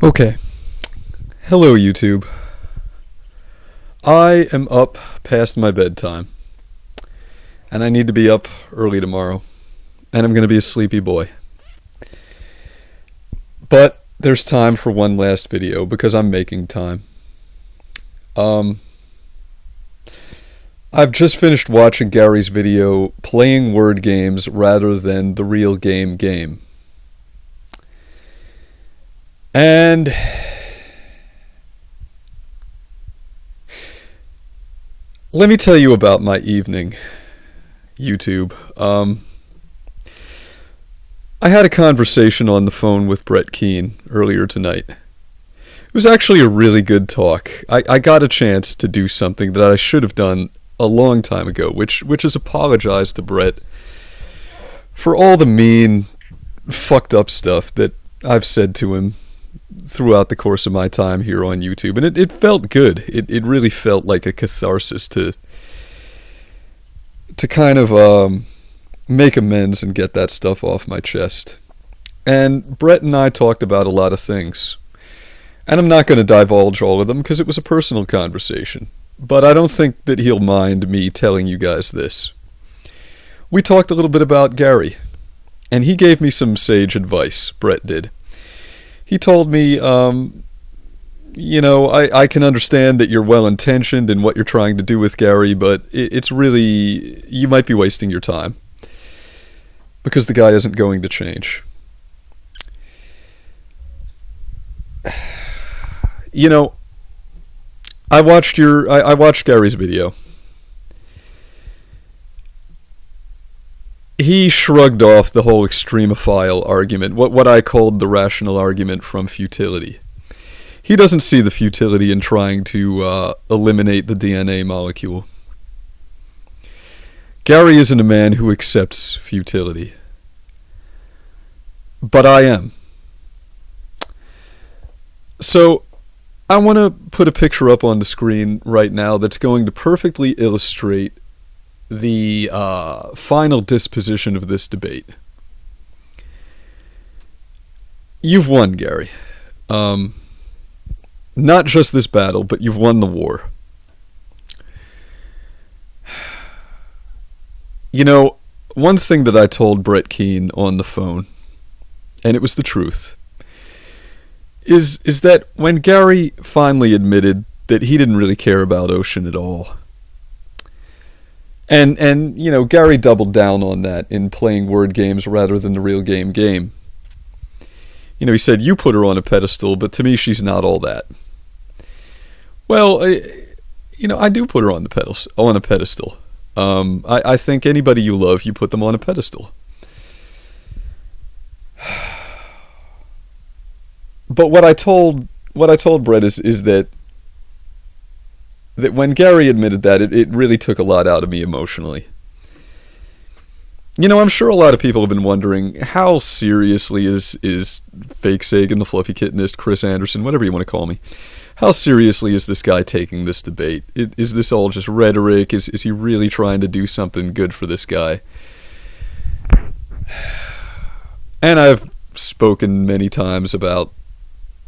Okay. Hello, YouTube. I am up past my bedtime, and I need to be up early tomorrow, and I'm going to be a sleepy boy. But there's time for one last video because I'm making time. I've just finished watching Gary's video, Playing Word Games Rather Than the Real Game. And let me tell you about my evening, YouTube. I had a conversation on the phone with Brett Keane earlier tonight. It was actually a really good talk. I got a chance to do something that I should have done a long time ago, which is apologize to Brett for all the mean, fucked up stuff that I've said to him throughout the course of my time here on YouTube. And it felt good. It really felt like a catharsis to kind of make amends and get that stuff off my chest. And Brett and I talked about a lot of things. And I'm not going to divulge all of them because it was a personal conversation. But I don't think that he'll mind me telling you guys this. We talked a little bit about Gary. And he gave me some sage advice, Brett did. He told me, I can understand that you're well-intentioned in what you're trying to do with Gary, but it's really, you might be wasting your time. Because the guy isn't going to change. I watched Gary's video. He shrugged off the whole extremophile argument, what I called the rational argument from futility. He doesn't see the futility in trying to eliminate the DNA molecule. Gary isn't a man who accepts futility. But I am. So, I want to put a picture up on the screen right now that's going to perfectly illustrate the final disposition of this debate. You've won, Gary. Not just this battle, but you've won the war. One thing that I told Brett Keane on the phone, and it was the truth, is that when Gary finally admitted that he didn't really care about Ocean at all, and Gary doubled down on that in Playing Word Games Rather Than the Real Game. He said, you put her on a pedestal, but to me she's not all that. Well, I do put her on a pedestal. I think anybody you love, you put them on a pedestal. But what I told Brett is that when Gary admitted that, it really took a lot out of me emotionally. I'm sure a lot of people have been wondering, how seriously is Fakesagan, the fluffy kittenist, Chris Anderson, whatever you want to call me, how seriously is this guy taking this debate? Is this all just rhetoric? Is he really trying to do something good for this guy? And I've spoken many times about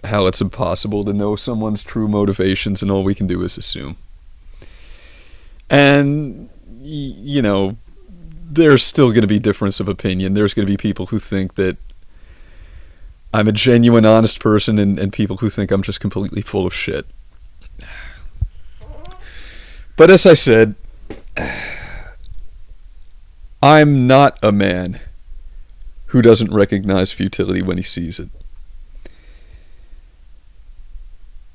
how it's impossible to know someone's true motivations, and all we can do is assume. And, there's still going to be difference of opinion. There's going to be people who think that I'm a genuine, honest person, and people who think I'm just completely full of shit. But as I said, I'm not a man who doesn't recognize futility when he sees it.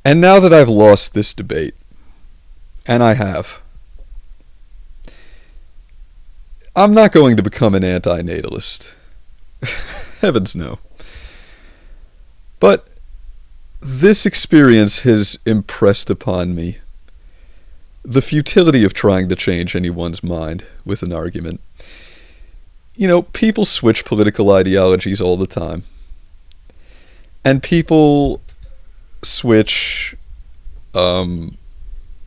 And now that I've lost this debate, and I have, I'm not going to become an anti-natalist. Heavens no. But this experience has impressed upon me the futility of trying to change anyone's mind with an argument. People switch political ideologies all the time. And people switch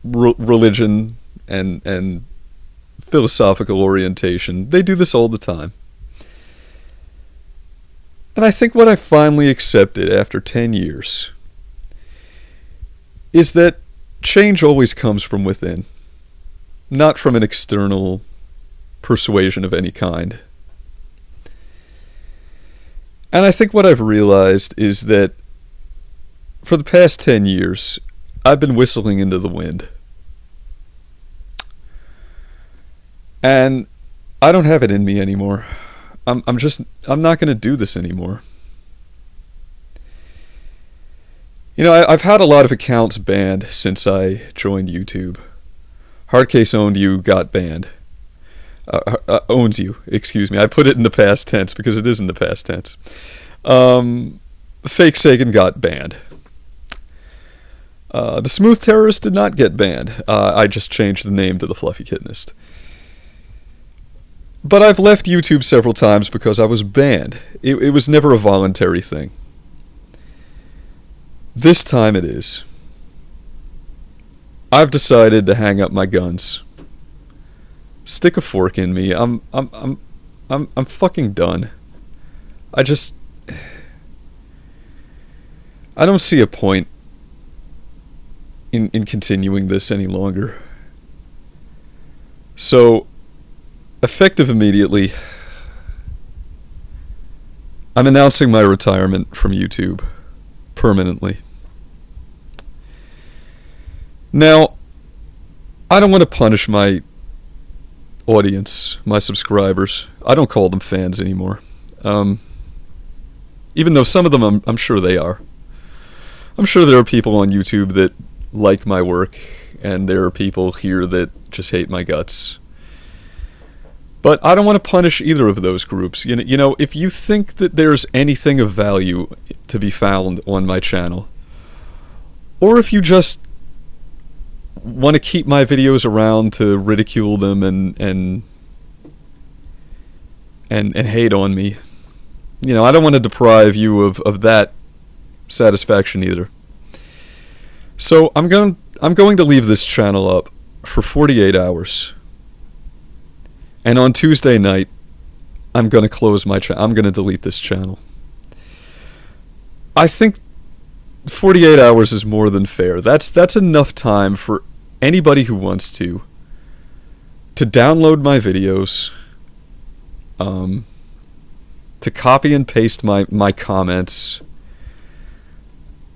religion and philosophical orientation. They do this all the time. And I think what I finally accepted after 10 years is that change always comes from within, not from an external persuasion of any kind. And I think what I've realized is that for the past 10 years, I've been whistling into the wind. And I don't have it in me anymore. I'm not going to do this anymore. You know, I've had a lot of accounts banned since I joined YouTube. Hardcase owned you got banned. Owns you, excuse me. I put it in the past tense because it is in the past tense. Fakesagan got banned. The Smooth Terrorist did not get banned. I just changed the name to the Fluffy Kittenist. But I've left YouTube several times because I was banned. It was never a voluntary thing. This time it is. I've decided to hang up my guns. Stick a fork in me. I'm fucking done. I don't see a point in continuing this any longer. So, effective immediately, I'm announcing my retirement from YouTube permanently. Now, I don't want to punish my audience, my subscribers. I don't call them fans anymore. Even though some of them I'm sure they are. I'm sure there are people on YouTube that like my work, and there are people here that just hate my guts. But I don't want to punish either of those groups. You know, if you think that there's anything of value to be found on my channel, or if you just want to keep my videos around to ridicule them and hate on me, you know, I don't want to deprive you of that satisfaction either. So I'm going to leave this channel up for 48 hours. And on Tuesday night, I'm going to close my channel. I'm going to delete this channel. I think 48 hours is more than fair. That's enough time for anybody who wants to download my videos, to copy and paste my comments,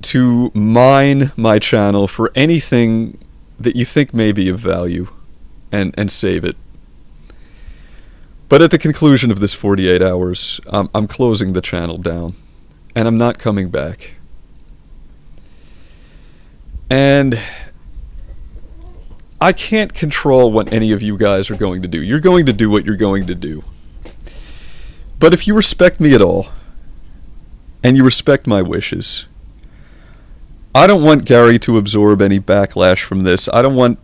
to mine my channel for anything that you think may be of value, and save it. But at the conclusion of this 48 hours, I'm closing the channel down, and I'm not coming back. And I can't control what any of you guys are going to do. You're going to do what you're going to do. But if you respect me at all, and you respect my wishes, I don't want Gary to absorb any backlash from this. I don't want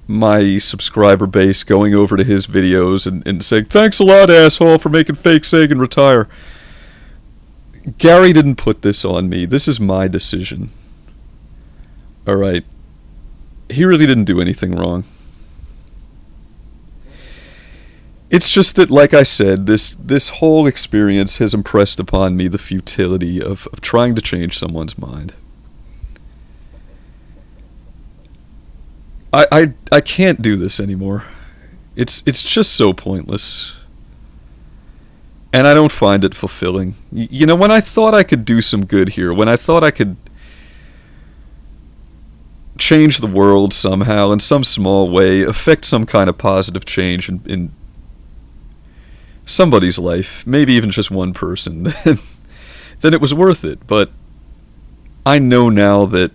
my subscriber base going over to his videos and saying, "Thanks a lot, asshole, for making Fakesagan retire." Gary didn't put this on me. This is my decision. Alright. He really didn't do anything wrong. It's just that, like I said, this whole experience has impressed upon me the futility of trying to change someone's mind. I can't do this anymore. It's just so pointless. And I don't find it fulfilling. You know, when I thought I could do some good here, when I thought I could change the world somehow in some small way, affect some kind of positive change in somebody's life, maybe even just one person, then it was worth it. But I know now that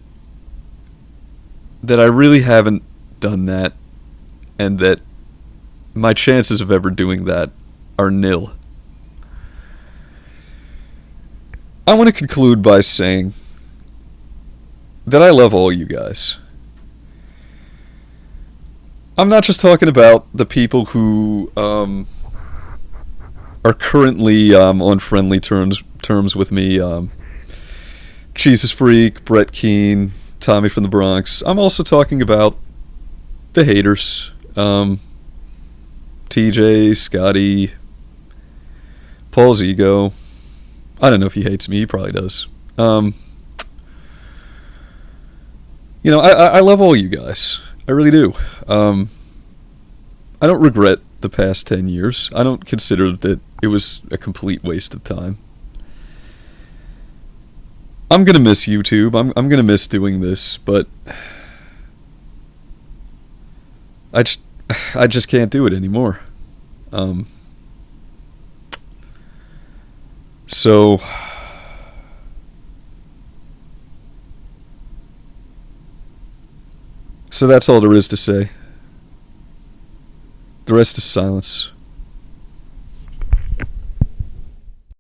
I really haven't done that, and that my chances of ever doing that are nil. I want to conclude by saying that I love all you guys. I'm not just talking about the people who are currently on friendly terms with me. Jesus Freak, Brett Keane, Tommy from the Bronx. I'm also talking about the haters. TJ, Scotty, Paul's ego. I don't know if he hates me. He probably does. You I love all you guys. I really do. I don't regret the past 10 years. I don't consider that it was a complete waste of time. I'm going to miss YouTube. I'm going to miss doing this, but I just, I just can't do it anymore. Um, so, so that's all there is to say. The rest is silence.